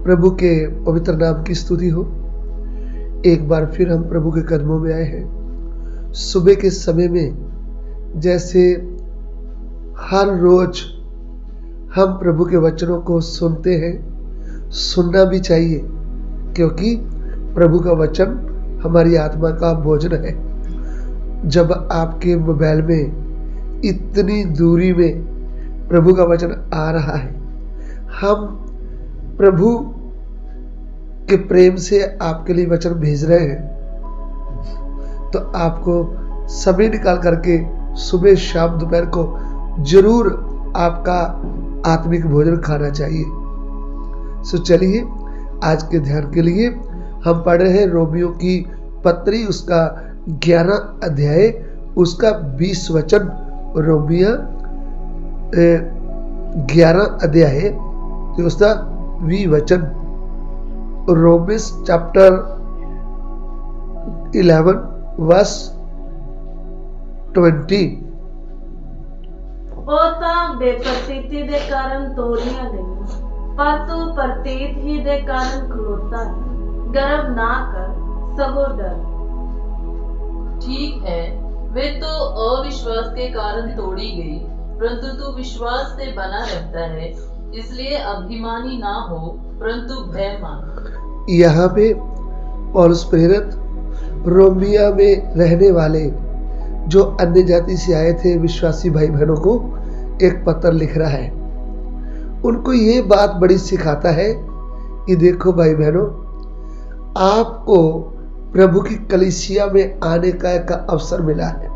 प्रभु के पवित्र नाम की स्तुति हो। एक बार फिर हम प्रभु के कदमों में आए हैं। सुबह के समय में जैसे हर रोज हम प्रभु के वचनों को सुनते हैं, सुनना भी चाहिए, क्योंकि प्रभु का वचन हमारी आत्मा का भोजन है। जब आपके मोबाइल में इतनी दूरी में प्रभु का वचन आ रहा है, हम प्रभु के प्रेम से आपके लिए वचन भेज रहे हैं, तो आपको समय निकाल करके सुबह शाम दोपहर को जरूर आपका आत्मिक भोजन खाना चाहिए। सो चलिए आज के ध्यान के लिए हम पढ़ रहे हैं रोमियो की पत्री, उसका 11 अध्याय, उसका 20 वचन। रोमियो 11 अध्याय तो उसका 20 वचन। रोमिस चैप्टर 11 वर्स 20। ਉਹ ਤਾਂ ਬੇਪਰਤੀਤੀ ਦੇ ਕਾਰਨ ਤੋੜੀਆਂ ਗਈਆਂ, ਪਰ ਤੂੰ ਪ੍ਰਤੀਤ ਹੀ ਦੇ ਕਾਰਨ ਖਲੋਤਾ है। गर्व ना कर, सगो डर। ठीक है, वे तो अविश्वास के कारण तोड़ी गई, परंतु तू विश्वास से बना रहता है, इसलिए अभिमानी ना हो, परंतु भय मान। यहाँ पे पौलुस प्रेरित रोमिया में रहने वाले जो अन्य जाति से आए थे विश्वासी भाई बहनों को एक पत्र लिख रहा है। उनको ये बात बड़ी सिखाता है कि देखो भाई बहनों, आपको प्रभु की कलीसिया में आने का एक अवसर मिला है,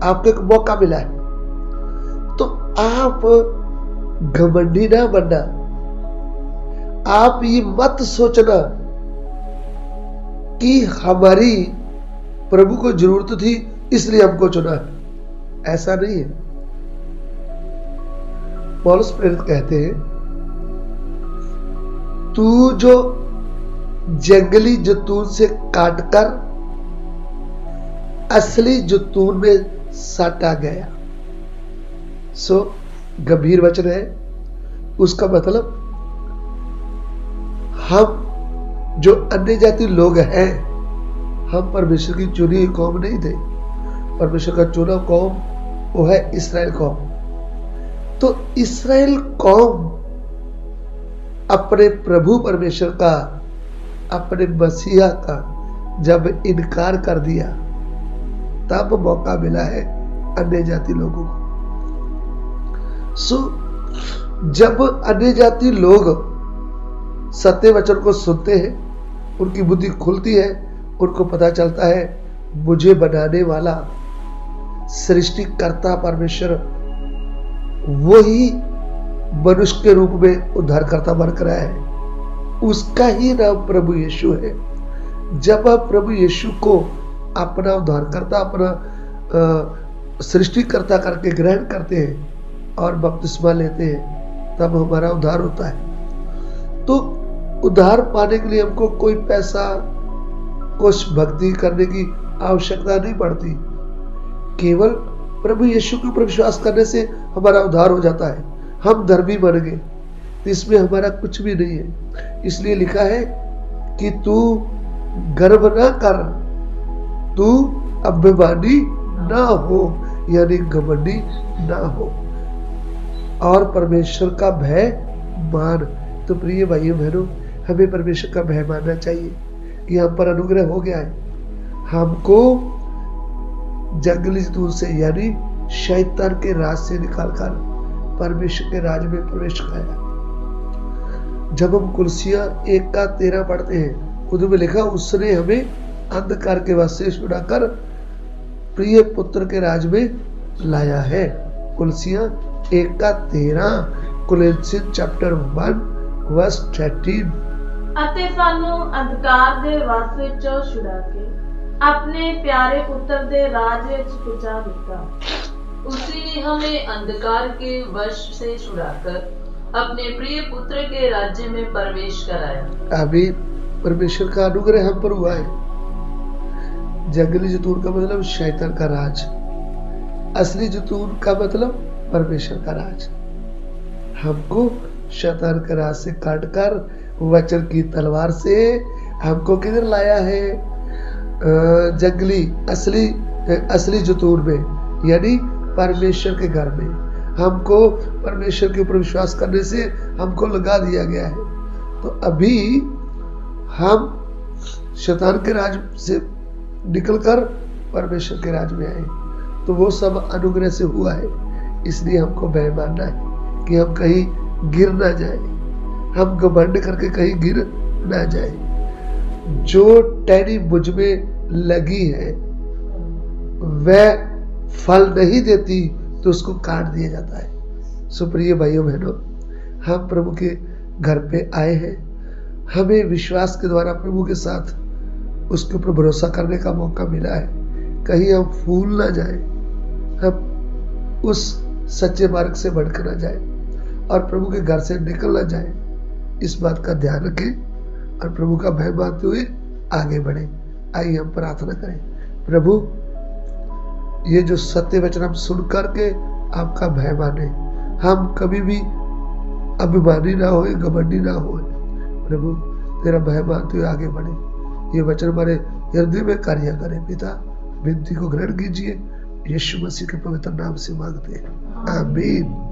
आपको एक मौका मिला है, तो आप घमंडी ना बनना। आप ये मत सोचना कि हमारी प्रभु को जरूरत थी इसलिए हमको चुना है, ऐसा नहीं है। पौलुस प्रेरित कहते हैं, तू जो जंगली जैतून से काटकर असली जैतून में साटा गया। सो गंभीर वचन है। उसका मतलब हम जो अन्य जाति लोग हैं, हम परमेश्वर की चुनी हुई कौम नहीं थे। परमेश्वर का चुना कौम वो है इस्राएल कौम। तो इस्राएल कौम अपने प्रभु परमेश्वर का, अपने मसीहा का जब इनकार कर दिया, तब मौका मिला है अन्य जाति लोगों को। सो जब अन्य जाति लोग सत्य वचन को सुनते हैं, उनकी बुद्धि खुलती है, उनको पता चलता है मुझे बनाने वाला सृष्टिकर्ता परमेश्वर वही मनुष्य के रूप में उद्धारकर्ता बनकर आया है, उसका ही नाम प्रभु यीशु है। जब आप प्रभु यीशु को अपना उद्धारकर्ता, अपना सृष्टिकर्ता करके ग्रहण करते हैं और बपतिस्मा लेते हैं, तब हमारा उद्धार होता है। तो उद्धार पाने के लिए हमको कोई पैसा, कुछ भक्ति करने की आवश्यकता नहीं पड़ती। केवल प्रभु यीशु के ऊपर विश्वास करने से हमारा उद्धार हो जाता है। हम धर्मी बन गए, इसमें हमारा कुछ भी नहीं है। इसलिए लिखा है कि तू गर्व ना कर, तू अभिमानी ना हो, यानी घमंडी ना हो, और परमेश्वर का भय मान। तो प्रिय भाइयों बहनों, हमें परमेश्वर का भय मानना चाहिए कि हम पर अनुग्रह हो गया है। हमको जंगली जैतून से यानी शैतान के राज से निकालकर परमेश्वर के राज में प्रवेश कराया। जब हम कुलसिया 1:13 पढ़ते हैं, उनमें लिखा, उसने हमें अंधकार के वश से छुड़ाकर प्रिय पुत्र के राज में लाया है। कुलसिया 1:13, कोलोसियन चैप्टर 1 वर्स 13। ਅਤੇ ਸਾਨੂੰ ਅੰਧਕਾਰ ਦੇ ਵਸ ਵਿੱਚੋਂ ਛੁਡਾ ਕੇ ਆਪਣੇ ਪਿਆਰੇ ਪੁੱਤਰ ਦੇ ਰਾਜ ਵਿੱਚ ਪਹੁੰਚਾ ਦਿੱਤਾ। उसी ने हमें अंधकार के वश से छुड़ाकर अपने प्रिय पुत्र के राज्य में प्रवेश कराया। अभी परमेश्वर का अनुग्रह हम पर हुआ है। जंगली जैतून का मतलब शैतान का राज, असली जैतून का मतलब परमेश्वर का राज। हमको शैतान के राज से काटकर वचन की तलवार से हमको किधर लाया है? जंगली असली जतूर में, यानी परमेश्वर के घर में। हमको परमेश्वर के ऊपर विश्वास करने से हमको लगा दिया गया है। तो अभी हम शैतान के राज से निकलकर परमेश्वर के राज में आए, तो वो सब अनुग्रह से हुआ है। इसलिए हमको भय मानना है कि हम कहीं गिर ना जाए, हम घमंड करके कहीं गिर ना जाए। जो टहनी मुझ में लगी है वह फल नहीं देती तो उसको काट दिया जाता है। सुप्रिय भाइयों बहनों, हम प्रभु के घर पे आए हैं। हमें विश्वास के द्वारा प्रभु के साथ उसके ऊपर भरोसा करने का मौका मिला है। कहीं हम फूल ना जाए, हम उस सच्चे मार्ग से भटक ना जाए और प्रभु के घर से निकल ना जाए। इस बात का ध्यान रखें और प्रभु का भय मानते हुए आगे बढ़े। आइए हम प्रार्थना करें। प्रभु, ये जो सत्य वचन हम सुन करके आपका भय माने, हम कभी भी अभिमानी ना होए, घमंडी ना होए। प्रभु, तेरा भय मानते हुए आगे बढ़े। ये वचन हमारे हृदय में कार्य करे। पिता, विनती को ग्रहण कीजिए। यीशु मसीह के पवित्र नाम से मांगते हैं, आमीन।